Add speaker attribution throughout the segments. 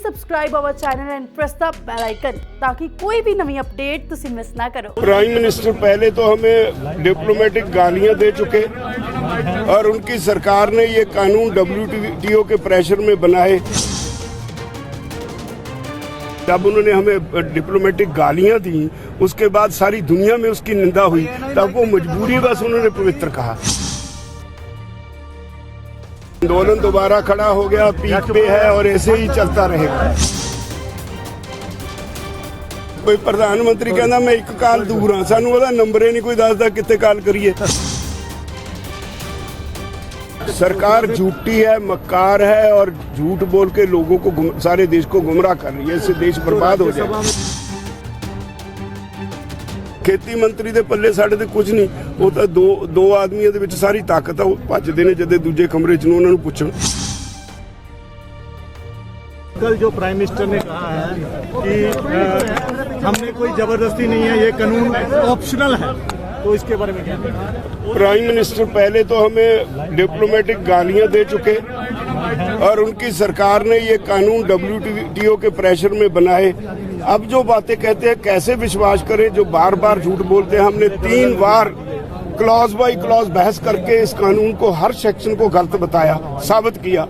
Speaker 1: subscribe our channel and press the bell icon ताकि कोई भी नवी अपडेट तुसी मिस ना करो।
Speaker 2: प्राइम मिनिस्टर पहले तो हमें डिप्लोमेटिक गालियां दे चुके और उनकी सरकार ने ये कानून WTO के प्रेशर में बनाए। जब उन्होंने हमें डिप्लोमेटिक गालियां दी उसके बाद सारी दुनिया में उसकी निंदा हुई, तब वो मजबूरी बस उन्होंने पवित्र कहा। आंदोलन दोबारा खड़ा हो गया, पीक पे है और ऐसे ही चलता रहेगा। कोई प्रधानमंत्री कहना मैं एक काल दूर हाँ, सानू ਉਹਦਾ नंबर ही नहीं कोई दसदा कित्थे काल करिए। सरकार झूठी है, मक्कार है और झूठ बोल के लोगों को सारे देश को गुमराह कर रही है। इससे देश बर्बाद हो जाएगा। खेती मंत्री ਦੇ ਪੱਲੇ ਸਾਡੇ ਤੇ ਕੁਝ ਨਹੀਂ, ਉਹ ਤਾਂ ਦੋ ਆਦਮੀਆਂ ਦੇ ਵਿੱਚ ਸਾਰੀ ਤਾਕਤ ਆ। ਉਹ ਭੱਜਦੇ ਨੇ ਜਦੇ ਦੂਜੇ ਕਮਰੇ 'ਚ ਨੂੰ ਉਹਨਾਂ ਨੂੰ ਪੁੱਛਣ।
Speaker 3: कल जो प्राइम मिनिस्टर ने कहा है कि हमने कोई जबरदस्ती नहीं है, ये कानून ऑप्शनल है, तो इसके बारे में क्या कहेंगे?
Speaker 2: प्राइम मिनिस्टर पहले तो हमें डिप्लोमेटिक गालियां दे चुके और उनकी सरकार ने ये कानून WTO के प्रेशर में बनाए। अब जो बातें कहते हैं कैसे विश्वास करें, जो बार बार झूठ बोलते हैं। हमने 3 बार क्लॉज बाई क्लॉज बहस करके इस कानून को हर सेक्शन को गलत बताया, साबित किया।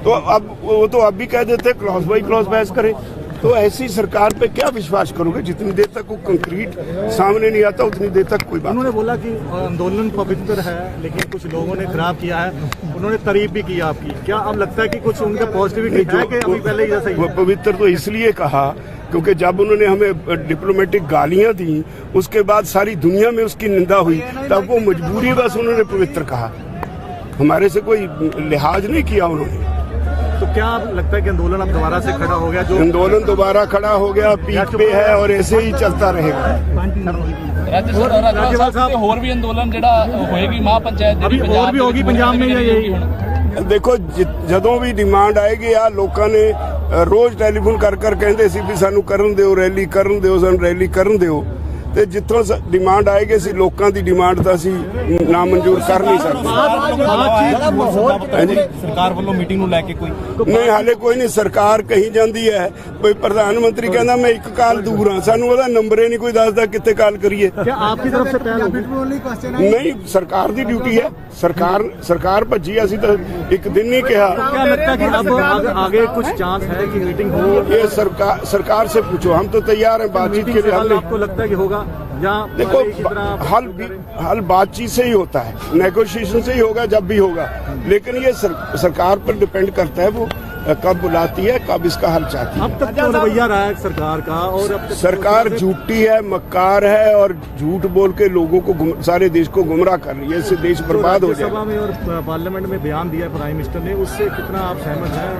Speaker 2: तो अब वो तो अब भी कह देते क्लॉज बाई क्लॉज बहस करें। तो ऐसी सरकार पे क्या विश्वास करोगे? जितनी देर तक वो कंक्रीट सामने नहीं आता उतनी देर तक कोई बात।
Speaker 3: उन्होंने बोला कि आंदोलन पवित्र है, लेकिन कुछ लोगों ने खराब किया है। उन्होंने तारीफ भी की आपकी। क्या अब लगता है कि कुछ उनका पॉजिटिविटी है कि अभी पहले ही जैसा ही?
Speaker 2: वो पवित्र तो इसलिए कहा क्योंकि जब उन्होंने हमें डिप्लोमेटिक गालियां दी उसके बाद सारी दुनिया में उसकी निंदा हुई, तब वो मजबूरी बस उन्होंने पवित्र कहा। हमारे से कोई लिहाज नहीं किया उन्होंने।
Speaker 3: तो क्या लगता है कि आंदोलन अब दोबारा से खड़ा हो गया? जो
Speaker 2: आंदोलन दोबारा खड़ा हो गया, पीक पे है और ऐसे ही चलता रहेगा।
Speaker 3: राज्यपाल साहब
Speaker 4: ਹੋਰ ਵੀ ਅੰਦੋਲਨ ਜਿਹੜਾ ਹੋਏਗੀ ਮਹਾਪੰਚਾਇਤ
Speaker 3: अभी और भी होगी पंजाब में या यही?
Speaker 2: देखो ਜਦੋਂ ਵੀ ਡਿਮਾਂਡ ਆਏਗੀ ਆ ਲੋਕਾਂ ਨੇ ਰੋਜ਼ ਟੈਲੀਫੋਨ ਕਰ ਕਹਿੰਦੇ ਸੀ ਵੀ ਸਾਨੂੰ ਕਰਨ ਦਿਓ ਰੈਲੀ, ਕਰਨ ਦਿਓ, ਸਾਨੂੰ ਰੈਲੀ ਕਰਨ ਦਿਓ। ਤੇ ਜਿੱਥੋਂ ਡਿਮਾਂਡ ਆਏਗੀ ਅਸੀਂ ਲੋਕਾਂ ਦੀ ਡਿਮਾਂਡ ਤਾਂ ਅਸੀਂ ਨਾ ਮਨਜ਼ੂਰ ਕਰ ਨਹੀਂ ਸਕਦੇ।
Speaker 3: ਸਰਕਾਰ ਵੱਲੋਂ ਮੀਟਿੰਗ ਨੂੰ ਲੈ ਕੇ ਕੋਈ
Speaker 2: ਨਹੀਂ, ਹਾਲੇ ਕੋਈ ਨਹੀਂ। ਸਰਕਾਰ ਕਹੀ ਜਾਂਦੀ ਹੈ, ਕੋਈ ਪ੍ਰਧਾਨ ਮੰਤਰੀ ਕਹਿੰਦਾ ਮੈਂ ਇੱਕ ਕਾਲ ਦੂਰ ਹਾਂ, ਸਾਨੂੰ ਉਹਦਾ ਨੰਬਰ ਹੀ ਨਹੀਂ ਕੋਈ ਦੱਸਦਾ ਕਿੱਥੇ ਕਾਲ ਕਰੀਏ।
Speaker 3: क्या आपकी तरफ से पहल होगी?
Speaker 2: ਨਹੀਂ, ਸਰਕਾਰ ਦੀ ਡਿਊਟੀ ਹੈ। ਸਰਕਾਰ ਭੱਜੀ, ਅਸੀਂ ਤਾਂ ਇੱਕ ਦਿਨ ਨਹੀਂ ਕਿਹਾ।
Speaker 3: क्या लगता है कि अब आगे कुछ चांस है कि मीटिंग हो?
Speaker 2: ये सरकार से पूछो, हम तो तैयार हैं बातचीत के लिए।
Speaker 3: हल आपको लगता है कि होगा? या
Speaker 2: देखो हल बातचीत से ही होता है, नेगोशिएशन से ही होगा जब भी होगा। लेकिन ये सरकार पर डिपेंड करता है, वो कब बुलाती है, कब इसका हल चाहती है।
Speaker 3: अब तक तो रवैया रहा है सरकार का, और अब तक
Speaker 2: सरकार झूठी है, मक्कार है और झूठ बोल के लोगों को सारे देश को गुमराह कर रही है। इससे देश बर्बाद हो जाएगा।
Speaker 3: सभा में और पार्लियामेंट में बयान दिया प्राइम मिनिस्टर ने, उससे कितना आप सहमत हैं?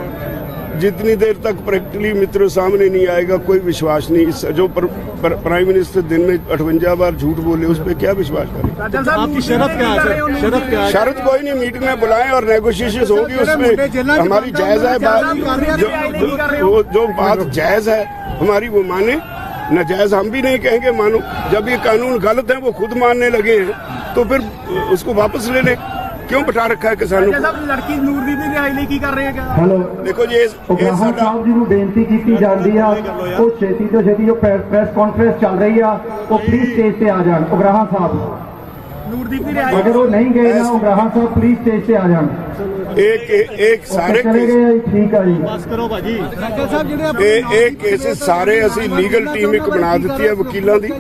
Speaker 2: जितनी देर तक प्रैक्टिकली मित्रों सामने नहीं आएगा कोई विश्वास नहीं। जो प्राइम मिनिस्टर दिन में 58 बार झूठ बोले उस पर क्या विश्वास करें?
Speaker 3: आपकी शरत क्या है? शरत क्या है?
Speaker 2: शरत कोई नहीं, मीटिंग में बुलाएं और नेगोशिएशन होगी, उसमें हमारी जायज है बात। जो बात जायज है हमारी वो माने, नाजायज हम भी नहीं कहेंगे मानो। जब ये कानून गलत है वो खुद मानने लगे हैं तो फिर उसको वापस ले लें। क्यों बिठा रखा है किसानों को?
Speaker 3: लड़की ਨੂਰਦੀਪ ਦੀ ਰਿਹਾਈ ਲਈ ਕੀ ਕਰ ਰਹੇ ਹੈਗਾ?
Speaker 5: ਹੈਲੋ
Speaker 2: देखो जी,
Speaker 5: ਉਗਰਾਹਾਂ ਸਾਹਿਬ ਜੀ ਨੂੰ ਬੇਨਤੀ ਕੀਤੀ ਜਾਂਦੀ ਆ ਉਹ ਛੇਤੀ ਤੋਂ ਛੇਤੀ ਜੋ ਪ੍ਰੈਸ ਕਾਨਫਰੰਸ ਚੱਲ ਰਹੀ ਆ ਉਹ ਪਲੀਜ਼ ਸਟੇਜ ਤੇ ਆ ਜਾਣ। ਉਗਰਾਹਾਂ ਸਾਹਿਬ
Speaker 3: ਨੂਰਦੀਪ ਦੀ ਰਿਹਾਈ
Speaker 5: ਅਗਰ ਉਹ ਨਹੀਂ ਗਏ ਨਾ ਉਗਰਾਹਾਂ ਸਾਹਿਬ ਪਲੀਜ਼ ਸਟੇਜ ਤੇ ਆ ਜਾਣ।
Speaker 2: एक सारे
Speaker 5: ਚਲੇ ਗਏ ਆ ਜੀ, ਠੀਕ ਆ ਜੀ।
Speaker 3: ਬਸ ਕਰੋ ਭਾਜੀ।
Speaker 2: ਇਹ ਕੇਸਿਸ ਸਾਰੇ ਅਸੀਂ ਲੀਗਲ ਟੀਮ ਇੱਕ ਬਣਾ ਦਿੱਤੀ ਹੈ ਵਕੀਲਾਂ ਦੀ।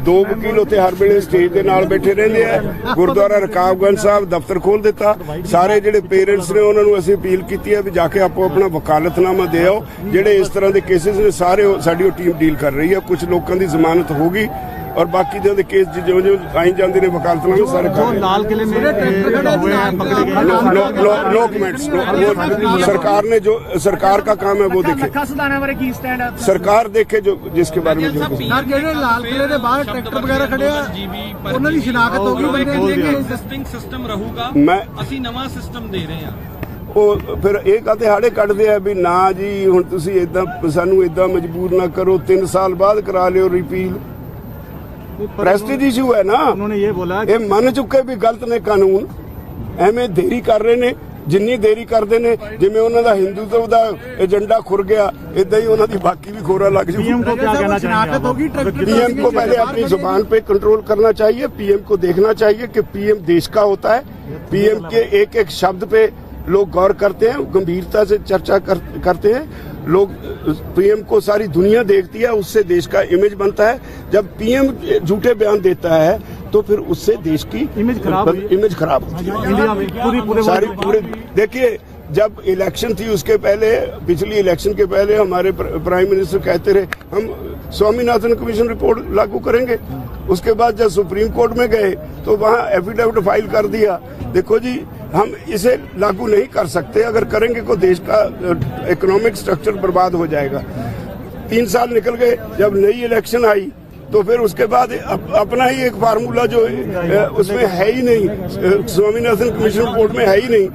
Speaker 2: 2 ਵਕੀਲ ਉੱਥੇ ਹਰ ਵੇਲੇ ਸਟੇਜ ਦੇ ਨਾਲ ਬੈਠੇ ਰਹਿੰਦੇ ਆ। ਗੁਰਦੁਆਰਾ ਰਕਾਬਗੰਜ ਸਾਹਿਬ ਦਫ਼ਤਰ ਖੋਲ ਦਿੱਤਾ। ਸਾਰੇ ਜਿਹੜੇ ਪੇਰੈਂਟਸ ਨੇ ਉਹਨਾਂ ਨੂੰ ਅਸੀਂ ਅਪੀਲ ਕੀਤੀ ਹੈ ਵੀ ਜਾ ਕੇ ਆਪੋ ਆਪਣਾ ਵਕਾਲਤਨਾਮਾ ਦੇ ਆਓ। ਜਿਹੜੇ ਇਸ ਤਰ੍ਹਾਂ ਦੇ ਕੇਸਿਸ ਨੇ ਸਾਰੇ ਸਾਡੀ ਟੀਮ ਡੀਲ ਕਰ ਰਹੀ ਹੈ। ਕੁਝ ਲੋਕਾਂ ਦੀ ਜ਼ਮਾਨਤ ਹੋ ਗਈ और बाकी ਦੇ ਕੇਸ ਜਿਉਂ ਆਈ ਜਾਂਦੇ ਨੇ ਵਕਾਲਤਨਾਮੇ ਸਾਰੇ ਕਰ ਰਹੇ।
Speaker 3: ਲਾਲ ਕਿਲੇ में हुए हैं पकड़े गए,
Speaker 2: नो कमेंट्स। सरकार ने जो सरकार का काम है वो देखे, सरकार देखे जो जिसके बारे में जो
Speaker 3: ਸਰ ਜਿਹੜੇ ਲਾਲ ਕਿਲੇ ਦੇ ਬਾਹਰ ਟਰੈਕਟਰ ਵਗੈਰਾ ਖੜੇ ਆ ਉਹਨਾਂ ਦੀ ਸ਼ਨਾਖਤ ਹੋ ਗਈ।
Speaker 4: ਐਗਜ਼ਿਸਟਿੰਗ ਸਿਸਟਮ ਰਹੂਗਾ,
Speaker 2: ਮੈਂ
Speaker 4: ਅਸੀਂ ਨਵਾਂ ਸਿਸਟਮ ਦੇ ਰਹੇ ਹਾਂ।
Speaker 2: ਉਹ ਫਿਰ ਇਹ ਕਾਤੇ ਹਾੜੇ ਕੱਢਦੇ ਆ ਵੀ ਨਾ ਜੀ ਹੁਣ ਤੁਸੀਂ ਇਦਾਂ ਸਾਨੂੰ ਇਦਾਂ ਮਜਬੂਰ ਨਾ ਕਰੋ, 3 ਸਾਲ ਬਾਅਦ ਕਰਾ ਲਿਓ ਰਿਪੀਲ। प्रेस्टीज इशू है ना।
Speaker 3: उन्होंने ये बोला
Speaker 2: ये मान चुके भी गलत ने कानून, एवें देरी कर रहे ने। ਜਿੰਨੀ ਦੇਰੀ ਕਰਦੇ ਨੇ ਜਿਵੇਂ ਉਹਨਾਂ ਦਾ ਹਿੰਦੂਤਵ ਦਾ ਏਜੰਡਾ ਖੁਰ ਗਿਆ ਇਦਾਂ ਹੀ ਉਹਨਾਂ ਦੀ ਬਾਕੀ ਵੀ ਖੋਰਾ ਲੱਗ ਜੂ।
Speaker 3: पीएम को क्या कहना चाहेंगे?
Speaker 2: पीएम को पहले अपनी जुबान पे कंट्रोल करना चाहिए। पीएम को देखना चाहिए कि पीएम देश का होता है। पीएम के एक एक शब्द पे लोग गौर करते हैं, गंभीरता से चर्चा करते हैं। लोग पीएम को सारी दुनिया देखती है, उससे देश का इमेज बनता है। जब पीएम झूठे बयान देता है तो फिर उससे देश की इमेज खराब होती है।
Speaker 3: इंडिया में पूरे
Speaker 2: देखिए जब इलेक्शन थी उसके पहले, पिछली इलेक्शन के पहले हमारे प्राइम मिनिस्टर कहते रहे हम स्वामीनाथन कमीशन रिपोर्ट लागू करेंगे। उसके बाद जब सुप्रीम कोर्ट में गए तो वहां एफिडेविट फाइल कर दिया। देखो जी हम इसे लागू नहीं कर सकते, अगर करेंगे तो देश का इकोनॉमिक स्ट्रक्चर बर्बाद हो जाएगा। 3 साल निकल गए, जब नई इलेक्शन आई तो फिर उसके बाद अपना ही एक फार्मूला जो उसमें है ही नहीं, स्वामीनाथन कमीशन रिपोर्ट में है ही नहीं,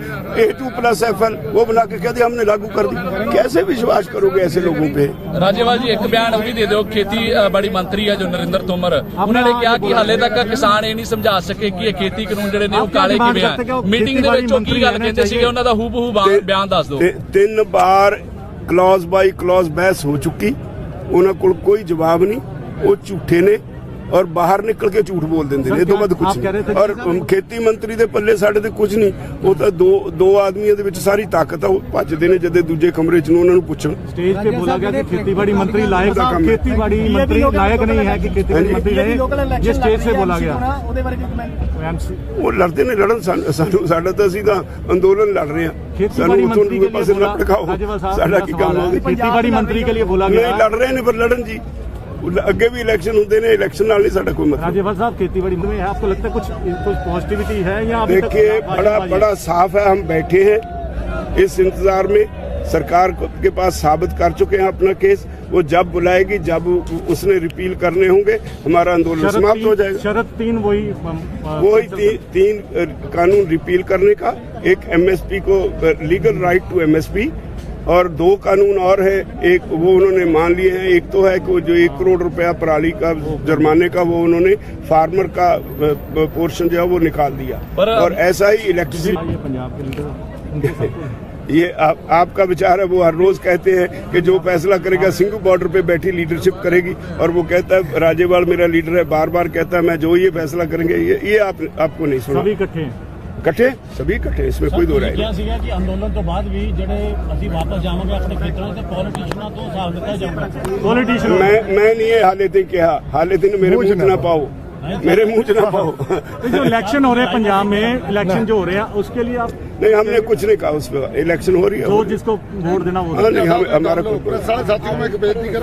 Speaker 2: A2+FL वो बना के कह दिया हमने लागू कर दी। कैसे विश्वास करोगे ऐसे लोगों पे?
Speaker 4: ਰਾਜੇਵਾਲ ਜੀ ਇੱਕ ਬਿਆਨ ਉਹ ਵੀ ਦੇ ਦਿਓ, ਖੇਤੀਬਾੜੀ ਮੰਤਰੀ ਹੈ ਜੋ ਨਰਿੰਦਰ ਤੋਮਰ, ਉਹਨਾਂ ਨੇ ਕਿਹਾ ਕਿ ਹਾਲੇ ਤੱਕ ਕਿਸਾਨ ਇਹ ਨਹੀਂ ਸਮਝਾ ਸਕੇ ਕਿ ਇਹ ਖੇਤੀ ਕਾਨੂੰਨ ਜਿਹੜੇ ਨੇ ਉਹ ਕਾਲੇ ਕਿਵੇਂ ਆ। ਮੀਟਿੰਗ ਦੇ ਵਿੱਚ ਉਹ ਕੀ ਗੱਲ ਕਹਿੰਦੇ ਸੀਗੇ, ਉਹਨਾਂ ਦਾ ਹੂਬਹੂ ਬਿਆਨ ਦੱਸ ਦਿਓ।
Speaker 2: 3 ਬਾਰ ਕਲੌਜ਼ ਬਾਈ ਕਲੌਜ਼ ਬਹਿਸ ਹੋ ਚੁੱਕੀ, ਉਹਨਾਂ ਕੋਲ ਕੋਈ ਜਵਾਬ ਨਹੀਂ, वो झूठे ने और बाहर निकल के झूठ बोल देंगे ने, तो बाद कुछ नहीं। और खेती मंत्री दे पल्ले साडे ते कुछ नहीं, वो तो दो आदमियों दे विच सारी ताकत है, वो भजदे ने जदे दूजे कमरे च उन्हां नूं पुछण।
Speaker 3: स्टेज पे बोला गया कि खेतीबाड़ी मंत्री लायक, खेतीबाड़ी मंत्री लायक नहीं है कि खेतीबाड़ी मंत्री रहे, ये स्टेज से बोला गया।
Speaker 2: वो लड़ते ने लड़न, सानू साडा तां असीं तां अंदोलन लड़ रहे हैं, सानू उत्थों दूए पासे ना भड़काओ, साडा की काम है।
Speaker 3: खेतीबाड़ी मंत्री के लिए बोला गया,
Speaker 2: नहीं लड़ रहे ने पर लड़न जी, अगे भी इलेक्शन होते ने, इलेक्शन नाल नहीं साडा कोई मतलब।
Speaker 3: राजेवाल साहब खेतीबाड़ी में है, आपको लगता है कुछ पॉजिटिविटी है या?
Speaker 2: देखिए बड़ा साफ है, हम बैठे हैं इस इंतजार में, सरकार के पास साबित कर चुके हैं अपना केस। वो जब बुलाएगी, जब उसने रिपील करने होंगे, हमारा आंदोलन समाप्त हो जाएगा।
Speaker 3: शरत 3 वही
Speaker 2: तीन कानून रिपील करने का, एक MSP को लीगल राइट टू MSP, और 2 कानून और है, एक वो उन्होंने मान लिए हैं। एक तो है कि जो 1 करोड़ रुपया पराली का जुर्माने का वो उन्होंने फार्मर का पोर्शन जो है वो निकाल दिया। और ऐसा ही इलेक्ट्रिसिटी ये आपका विचार है, वो हर रोज कहते हैं कि जो फैसला करेगा सिंघू बॉर्डर पे बैठी लीडरशिप करेगी, और वो कहता है राजेवाल मेरा लीडर है, बार बार कहता है मैं जो ये फैसला करेंगे, ये आपको नहीं सुना।
Speaker 3: सभी इकट्ठे
Speaker 2: सभी इकट्ठे, इसमें कोई दो राय
Speaker 6: नहीं। कि अंदोलन तो बाद भी ਜਿਹੜੇ ਅਸੀਂ ਵਾਪਸ ਜਾਵਾਂਗੇ ਆਪਣੇ ਖੇਤਰਾਂ ਤੇ ਪੋਲੀਟੀਸ਼ੀਅਨਾਂ ਤੋਂ ਹਿਸਾਬ ਦਿੱਤਾ ਜਾਊਗਾ।
Speaker 3: पॉलिटिशियन
Speaker 2: मैं नहीं है हाले तक कहा, हाले दिन मेरे मुंह ना पाओ, मेरे मुंह च ना पाओ।
Speaker 3: जो इलेक्शन हो रहे हैं पंजाब में, इलेक्शन जो हो रहे हैं उसके लिए आप?
Speaker 2: नहीं हमने कुछ नहीं कहा, उस पर इलेक्शन हो रही है,
Speaker 3: जो जिसको वोट देना वो
Speaker 2: नहीं, हमारा